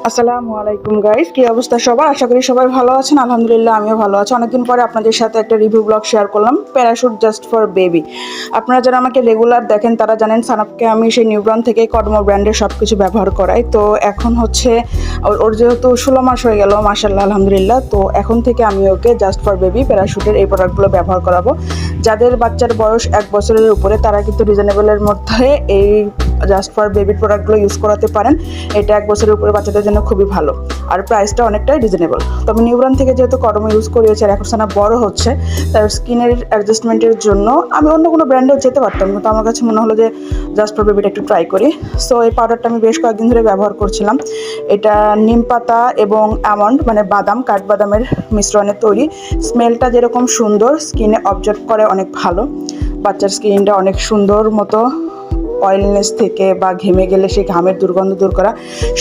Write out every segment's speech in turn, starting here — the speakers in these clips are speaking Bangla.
আসসালামু আলাইকুম গাইস, কি অবস্থা সবার? আশা করি সবাই ভালো আছেন। আলহামদুলিল্লাহ আমিও ভালো আছি। অনেকদিন পরে আপনাদের সাথে একটা রিভিউ ব্লগ শেয়ার করলাম, প্যারাশুট জাস্ট ফর বেবি। আপনারা যারা আমাকে রেগুলার দেখেন তারা জানেন সানাপকে আমি সেই নিউব্রান থেকে কডমো ব্র্যান্ডের সব কিছু ব্যবহার করাই। তো এখন হচ্ছে ওর যেহেতু 16 মাস হয়ে গেল মাশাআল্লাহ আলহামদুলিল্লাহ, তো এখন থেকে আমি ওকে জাস্ট ফর বেবি প্যারাশুটের এই প্রোডাক্টগুলো ব্যবহার করাবো। যাদের বাচ্চার বয়স 1 বছরের উপরে তারা কিন্তু রিজনেবলের মধ্যে এই জাস্ট ফর বেবির প্রোডাক্টগুলো ইউজ করাতে পারেন। এটা 1 বছরের উপরে বাচ্চাদের জন্য খুবই ভালো, আর প্রাইসটা অনেকটাই রিজনেবল। তো আমি নিউব্রান থেকে যেহেতু কডমো ইউজ করিয়েছি আর এখন সানা বড় হচ্ছে, তার স্কিনের অ্যাডজাস্টমেন্টের জন্য আমি অন্য কোনো ব্র্যান্ডেও যেতে পারতাম, কিন্তু আমার কাছে মনে হলো যে জাস্ট ফর বেবিটা একটু ট্রাই করি। সো এই পাউডারটা আমি বেশ কয়েকদিন ধরে ব্যবহার করছিলাম। এটা নিম পাতা এবং আমন্ড মানে বাদাম, কাঠবাদামের মিশ্রণে তৈরি। স্মেলটা যেরকম সুন্দর, স্কিনে অবজর্ভ করে অনেক ভালো। বাচ্চার স্কিনটা অনেক সুন্দর মতো অয়েলনেস থেকে বা ঘেমে গেলে সেই ঘামের দুর্গন্ধ দূর করা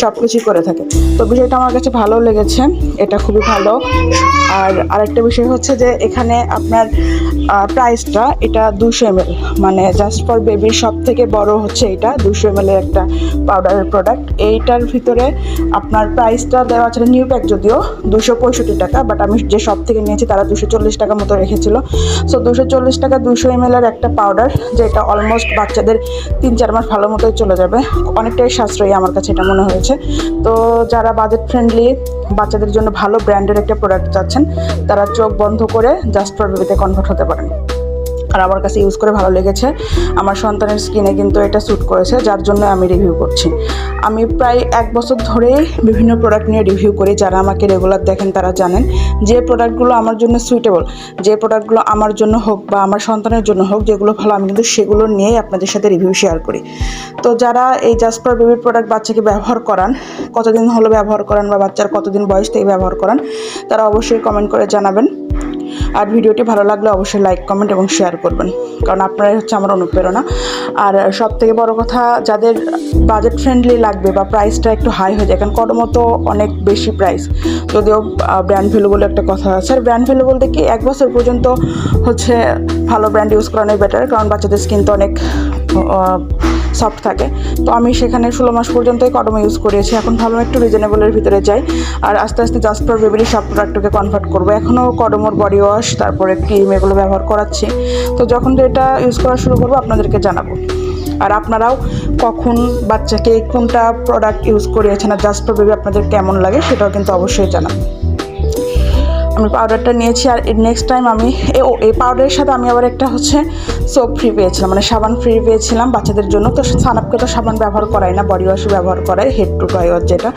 সব কিছুই করে থাকে। তো বিষয়টা আমার কাছে ভালো লেগেছে, এটা খুবই ভালো। আর আরেকটা বিষয় হচ্ছে যে এখানে আপনার প্রাইসটা এটা 200 ml, মানে জাস্ট ফর বেবির সব থেকে বড় হচ্ছে এটা 200 ml এর একটা পাউডারের প্রোডাক্ট। এইটার ভিতরে আপনার প্রাইসটা দেওয়া আছে নিউ প্যাক যদিও 265 টাকা, বাট আমি যে সব থেকে নিয়েছি তারা 240 টাকা মতো রেখেছিল। সো 240 টাকা 200 ml এর একটা পাউডার, যেটা অলমোস্ট বাচ্চাদের 3-4 মাস ভালো মতোই চলে যাবে। অনেকটাই সাশ্রয়ী আমার কাছে এটা মনে হয়েছে। তো যারা বাজেট ফ্রেন্ডলি বাচ্চাদের জন্য ভালো ব্র্যান্ডের একটা প্রোডাক্ট চাচ্ছেন তারা চোখ বন্ধ করে জাস্ট ফর বেবিতে কনভার্ট হতে পারেন। আর আমার কাছে ইউজ করে ভালো লেগেছে, আমার সন্তানের স্কিনে কিন্তু এটা স্যুট করেছে, যার জন্য আমি রিভিউ করছি। আমি প্রায় 1 বছর ধরেই বিভিন্ন প্রোডাক্ট নিয়ে রিভিউ করি। যারা আমাকে রেগুলার দেখেন তারা জানেন যে প্রোডাক্টগুলো আমার জন্য সুইটেবল, যে প্রোডাক্টগুলো আমার জন্য হোক বা আমার সন্তানের জন্য হোক, যেগুলো ভালো আমি কিন্তু সেগুলো নিয়েই আপনাদের সাথে রিভিউ শেয়ার করি। তো যারা এই জাস্ট ফর বেবির প্রোডাক্ট বাচ্চাকে ব্যবহার করান, কতদিন হলো ব্যবহার করান বা বাচ্চার কতদিন বয়স থেকে ব্যবহার করান, তারা অবশ্যই কমেন্ট করে জানাবেন। আর ভিডিওটি ভালো লাগলে অবশ্যই লাইক, কমেন্ট এবং শেয়ার করবেন, কারণ আপনারাই হচ্ছে আমার অনুপ্রেরণা। আর সব থেকে বড় কথা, যাদের বাজেট ফ্রেন্ডলি লাগবে বা প্রাইসটা একটু হাই হয়ে যায়, কারণ কডমো তো অনেক বেশি প্রাইস, যদিও ব্র্যান্ড ভ্যালু বলে একটা কথা আছে। আর ব্র্যান্ড ভ্যালু বলতে কি 1 বছর পর্যন্ত হচ্ছে ভালো ব্র্যান্ড ইউজ করানোই বেটার, কারণ বাচ্চাদের স্কিন তো অনেক সফট থাকে। তো আমি সেখানে 16 মাস পর্যন্তই কডমো ইউজ করেছি। এখন ভালো একটু রিজনেবলের ভিতরে যাই, আর আস্তে আস্তে জাস্ট ফর বেবির সব প্রোডাক্টকে কনভার্ট করবো। এখনও কডমোর বডি ওয়াশ, তারপরে ক্রিম, এগুলো ব্যবহার করাচ্ছি। তো যখন এটা ইউজ করা শুরু করবো আপনাদেরকে জানাবো। আর আপনারাও কখন বাচ্চাকে কোনটা প্রোডাক্ট ইউজ করিয়েছেন আর জাস্ট ফর বেবি আপনাদের কেমন লাগে সেটাও কিন্তু অবশ্যই জানাবো। আমি পাউডারটা নিয়েছি, আর নেক্সট টাইম আমি এই পাউডারের সাথে আমি আবার একটা হচ্ছে সোপ ফ্রি পেয়েছিলাম, মানে সাবান ফ্রি পেয়েছিলাম বাচ্চাদের জন্য। তো সানাপকে তো সাবান ব্যবহার করাই না, বডি ওয়াশই ব্যবহার করাই, হেড টু টয় ওয়াশ যেটা।